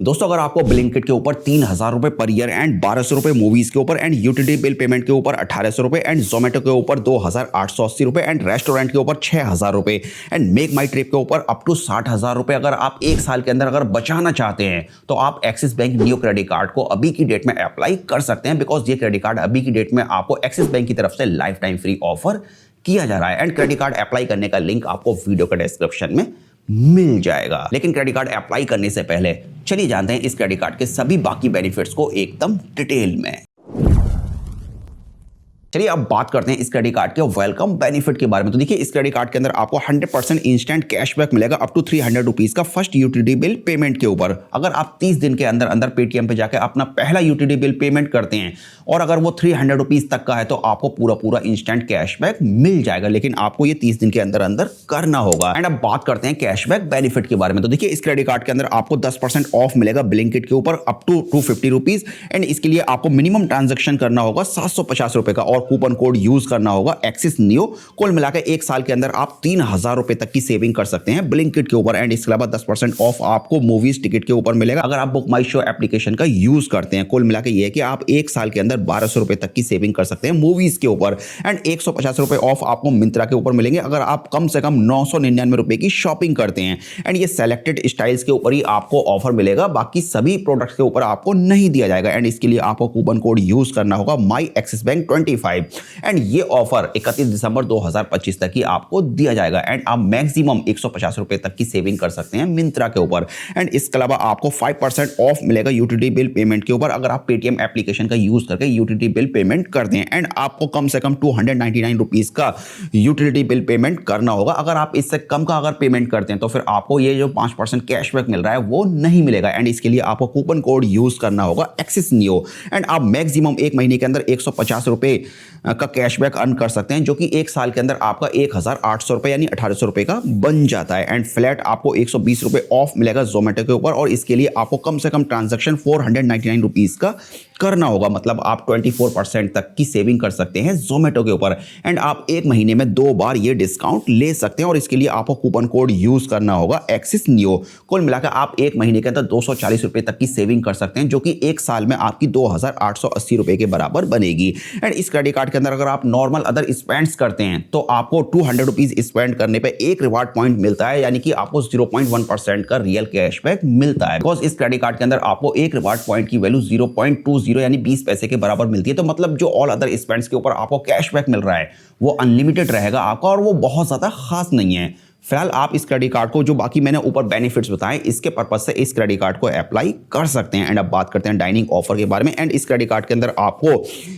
दोस्तों अगर आपको ब्लिंकिट के ऊपर 3,000 रुपए पर ईयर एंड 1,200 रुपए मूवीज के ऊपर एंड यूटिलिटी बिल पेमेंट के ऊपर 1,800 रुपए एंड जोमेटो के ऊपर 2,880 रुपए एंड रेस्टोरेंट के ऊपर 6,000 रुपए एंड मेक माई ट्रिप के ऊपर अप टू 60,000 रुपए अगर आप एक साल के अंदर अगर बचाना चाहते हैं तो आप axis bank neo credit card को अभी की डेट में अप्लाई कर सकते हैं, बिकॉज ये क्रेडिट कार्ड अभी की डेट में आपको एक्सिस बैंक की तरफ से लाइफ टाइम फ्री ऑफर किया जा रहा है एंड क्रेडिट कार्ड अप्लाई करने का लिंक आपको वीडियो के डिस्क्रिप्शन में मिल जाएगा। लेकिन क्रेडिट कार्ड अप्लाई करने से पहले चलिए जानते हैं इस क्रेडिट कार्ड के सभी बाकी बेनिफिट्स को एकदम डिटेल में। चलिए अब बात करते हैं इस क्रेडिट कार्ड के वेलकम बेनिफिट के बारे में। तो देखिए इस क्रेडिट कार्ड के अंदर आपको 100% इंस्टेंट कैशबैक मिलेगा अप टू 300 रुपीज का फर्स्ट यूटिलिटी बिल पेमेंट के ऊपर। अगर आप 30 दिन के अंदर अंदर पेटीएम पे जाकर अपना पहला यूटिलिटी बिल पेमेंट करते हैं और अगर वो 300 रुपीज तक का है तो आपको पूरा इंस्टेंट कैशबैक मिल जाएगा, लेकिन आपको ये 30 दिन के अंदर अंदर करना होगा। एंड अब बात करते हैं कैशबैक बेनिफिट के बारे में। तो देखिए इस क्रेडिट कार्ड के अंदर आपको 10% ऑफ मिलेगा ब्लिंकिट के ऊपर अप टू 250 रुपीज एंड इसके लिए आपको मिनिमम ट्रांजेक्शन करना होगा 750 रुपए का और कूपन कोड यूज करना होगा एक्सिस नियो। कुल मिलाकर एक साल के अंदर आप 3,000 रुपए तक की सेविंग कर सकते हैं ब्लिंकिट के ऊपर एंड इसके अलावा 10% ऑफ आपको मूवीज टिकट के ऊपर मिलेगा अगर आप बुक माई शो एप्लीकेशन का यूज करते हैं। कुल मिलाकर यह है कि आप एक साल के अंदर 1,200 रुपए तक की सेविंग कर सकते हैं मूवीज के ऊपर एंड 150 रुपए ऑफ आपको मिंत्रा के ऊपर मिलेंगे अगर आप कम से कम 999 रुपए की शॉपिंग करते हैं एंड ये सेलेक्टेड स्टाइल्स के ऊपर ही आपको ऑफर मिलेगा, बाकी सभी प्रोडक्ट्स के ऊपर आपको नहीं दिया जाएगा एंड इसके लिए आपको कूपन कोड यूज करना होगा माई एक्सिस बैंक 25 एंड ये ऑफर 31 दिसंबर 2025 तक ही आपको दिया जाएगा एंड आप मैक्सिमम 150 रुपए तक की सेविंग कर सकते हैं मिंत्रा के ऊपर एंड इसके अलावा आपको 5% ऑफ मिलेगा यूटिलिटी बिल पेमेंट के ऊपर अगर आप पेटीएम एप्लीकेशन का यूज करके यूटिलिटी बिल पेमेंट करते हैं एंड आपको कम से कम 299 रुपीज का यूटिलिटी बिल पेमेंट करना होगा। अगर आप इससे कम का अगर पेमेंट करते हैं तो फिर आपको ये जो 5% कैशबैक मिल रहा है वो नहीं मिलेगा एंड इसके लिए आपको कूपन कोड यूज करना होगा एक्सिस नियो एंड आप मैक्सिमम एक महीने के अंदर 150 रुपए का कैशबैक अर्न कर सकते हैं जो कि एक साल के अंदर आपका 1,800 रुपए यानी 1,800 रुपए का बन जाता है एंड फ्लैट आपको 120 रुपए ऑफ मिलेगा जोमेटो के ऊपर और इसके लिए आपको कम से कम ट्रांजैक्शन 499 रुपीज का करना होगा, मतलब आप 24% तक की सेविंग कर सकते हैं जोमेटो के ऊपर एंड आप एक महीने में 2 बार ये डिस्काउंट ले सकते हैं और इसके लिए आपको कूपन कोड यूज करना होगा एक्सिस नियो। कुल मिलाकर आप एक महीने के अंदर 240 रुपए तक की सेविंग कर सकते हैं जो कि एक साल में आपकी 2,880 रुपए के बराबर बनेगी एंड इस क्रेडिट कार्ड के अंदर अगर आप नॉर्मल अदर स्पेंड्स करते हैं तो आपको 200 रुपीज स्पेंड करने पे एक रिवार्ड पॉइंट मिलता है, यानी कि आपको 0.1% का रियल कैशबैक मिलता है। बिकॉज इस क्रेडिट कार्ड के अंदर आपको एक रिवार्ड पॉइंट की वैल्यू 0.20 यानी 20 पैसे के बराबर मिलती है। तो मतलब जो ऑल अदर स्पेंड्स के ऊपर आपको कैशबैक मिल रहा है वो अनलिमिटेड रहेगा आपका और वो बहुत ज्यादा खास नहीं है। फिलहाल आप इस क्रेडिट कार्ड को जो बाकी मैंने ऊपर बेनिफिट्स बताए इसके पर्पज से इस क्रेडिट कार्ड को अप्लाई कर सकते हैं एंड अब बात करते हैं डाइनिंग ऑफर के बारे में एंड इस क्रेडिट कार्ड के अंदर आपको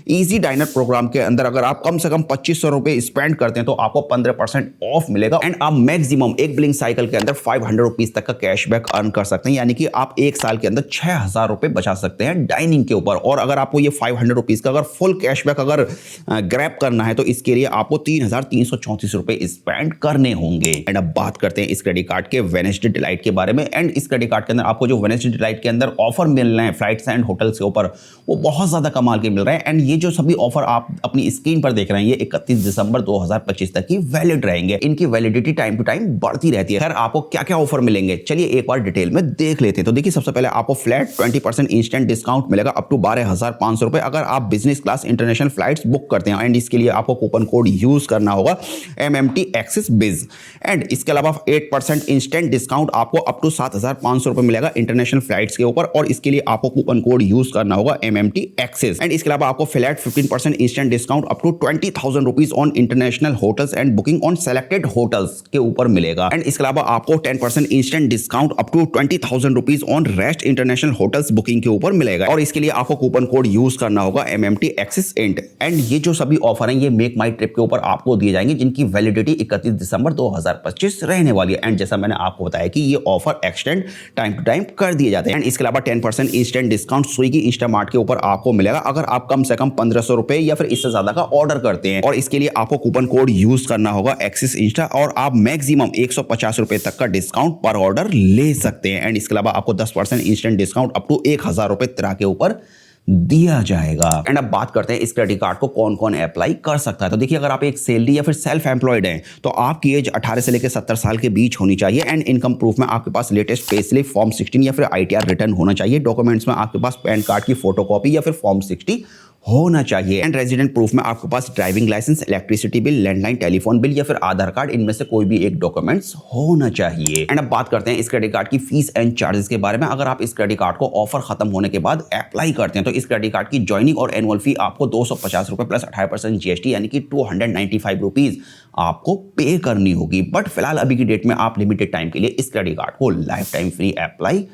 इजी डाइनर प्रोग्राम के अंदर अगर आप कम से कम 2,500 रुपए स्पेंड करते हैं तो आपको 15% ऑफ मिलेगा एंड आप मैक्सिमम एक बिलिंग साइकिल के अंदर 500 रुपीज तक का कैशबैक अर्न कर सकते हैं, यानी कि आप एक साल के अंदर 6,000 रुपए बचा सकते हैं डाइनिंग के ऊपर। और अगर आपको ये 500 रुपीज का अगर फुल कैशबैक अगर ग्रैब करना है तो इसके लिए आपको 3,334 रुपए स्पेंड करने होंगे। एंड अब बात करते हैं इस क्रेडिट कार्ड के वेडनेसडे डिलाइट के बारे में एंड इस क्रेडिट कार्ड के अंदर आपको जो वेडनेसडे डिलाइट के अंदर ऑफर मिल रहे हैं फ्लाइट्स एंड होटल्स के ऊपर वो बहुत ज्यादा कमाल के मिल रहे हैं एंड ये जो सभी ऑफर आप अपनी स्क्रीन पर देख रहे हैं ये 31 दिसंबर 2025 तक ही वैलिड रहेंगे। इनकी वैलिडिटी टाइम टू टाइम बढ़ती रहती है। खैर आपको क्या क्या ऑफर मिलेंगे चलिए एक बार डिटेल में देख लेते हैं। तो देखिए सबसे पहले आपको फ्लैट 20% इंस्टेंट डिस्काउंट मिलेगा अप टू 12,500 रुपए अगर आप business class international flights book करते हैं एंड इसके लिए आपको कूपन कोड यूज करना होगा MMT एक्सिस बिज एंड इसके अलावा 8% इंस्टेंट डिस्काउंट आपको अप टू 7,500 रुपए मिलेगा इंटरनेशनल फ्लाइट्स के ऊपर और इसके लिए आपको कूपन कोड यूज करना होगा MMT एक्सेस एंड इसके अलावा आपको flat 15% instant discount up to 20,000 rupees on international hotels and booking on selected hotels के ऊपर मिलेगा एंड इसके अलावा आपको 10% instant discount up to 20,000 rupees on rest international hotels booking के ऊपर मिलेगा और इसके लिए आपको कूपन कोड यूज करना होगा MMT एक्सेस एंड ये जो सभी ऑफर हैं ये मेक माई ट्रिप के ऊपर आपको दिए जाएंगे जिनकी वैलिडिटी 31 दिसंबर 2025 रहने वाली है एंड जैसा मैंने आपको बताया कि ये offer extend time to time कर दिए जाते हैं एंड इसके अलावा 10% इंस्टेंट डिस्काउंट स्विगी इंस्टामार्ट के ऊपर आपको मिलेगा अगर आप कम से कम 1,500 रुपए या फिर इससे ज्यादा का ऑर्डर करते हैं और इसके लिए आपको कूपन कोड यूज करना होगा एक्सिस इंस्टा और आप मैक्सिमम 150 रुपए तक का डिस्काउंट पर ऑर्डर ले सकते हैं एंड इसके अलावा आपको 10% इंस्टेंट डिस्काउंट अप टू 1,000 रुपए तरह के ऊपर दिया जाएगा। एंड अब बात करते हैं इस क्रेडिट कार्ड को कौन कौन अप्लाई कर सकता है। तो देखिए, अगर आप एक सैलरी या फिर सेल्फ एम्प्लॉयड हैं तो आपकी एज 18 से लेकर 70 साल के बीच होनी चाहिए। एंड इनकम प्रूफ में आपके पास लेटेस्ट पे स्लिप फॉर्म 16 या फिर ITR रिटर्न होना चाहिए। डॉक्यूमेंट्स में आपके पास पैन कार्ड की फोटोकॉपी या फिर फॉर्म 60 होना चाहिए। एंड रेजिडेंट प्रूफ में आपके पास driving licence, electricity bill, landline telephone bill या फिर आधार कार्ड, इनमें से कोई भी एक डॉक्यूमेंट्स होना चाहिए। एंड अब बात करते हैं इस क्रेडिट कार्ड की फीस एंड चार्जेस के बारे में। अगर आप इस क्रेडिट कार्ड को ऑफर खत्म होने के बाद अप्लाई करते हैं तो इस क्रेडिट कार्ड की ज्वाइनिंग और एनुअल फी आपको 250 रुपए प्लस 28% GST यानी कि 295 रुपीज आपको पे करनी होगी। बट फिलहाल अभी की डेट में आप लिमिटेड टाइम के लिए इस क्रेडिट कार्ड को लाइफ टाइम फ्री अप्लाई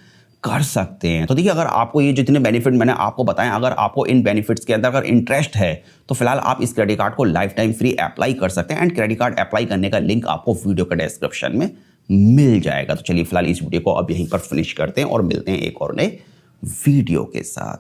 कर सकते हैं। तो देखिए, अगर आपको ये जितने बेनिफिट मैंने आपको बताएं, अगर आपको इन बेनिफिट्स के अंदर अगर इंटरेस्ट है तो फिलहाल आप इस क्रेडिट कार्ड को लाइफ टाइम फ्री अप्लाई कर सकते हैं। एंड क्रेडिट कार्ड अप्लाई करने का लिंक आपको वीडियो के डिस्क्रिप्शन में मिल जाएगा। तो चलिए फिलहाल इस वीडियो को अब यहीं पर फिनिश करते हैं और मिलते हैं एक और नए वीडियो के साथ।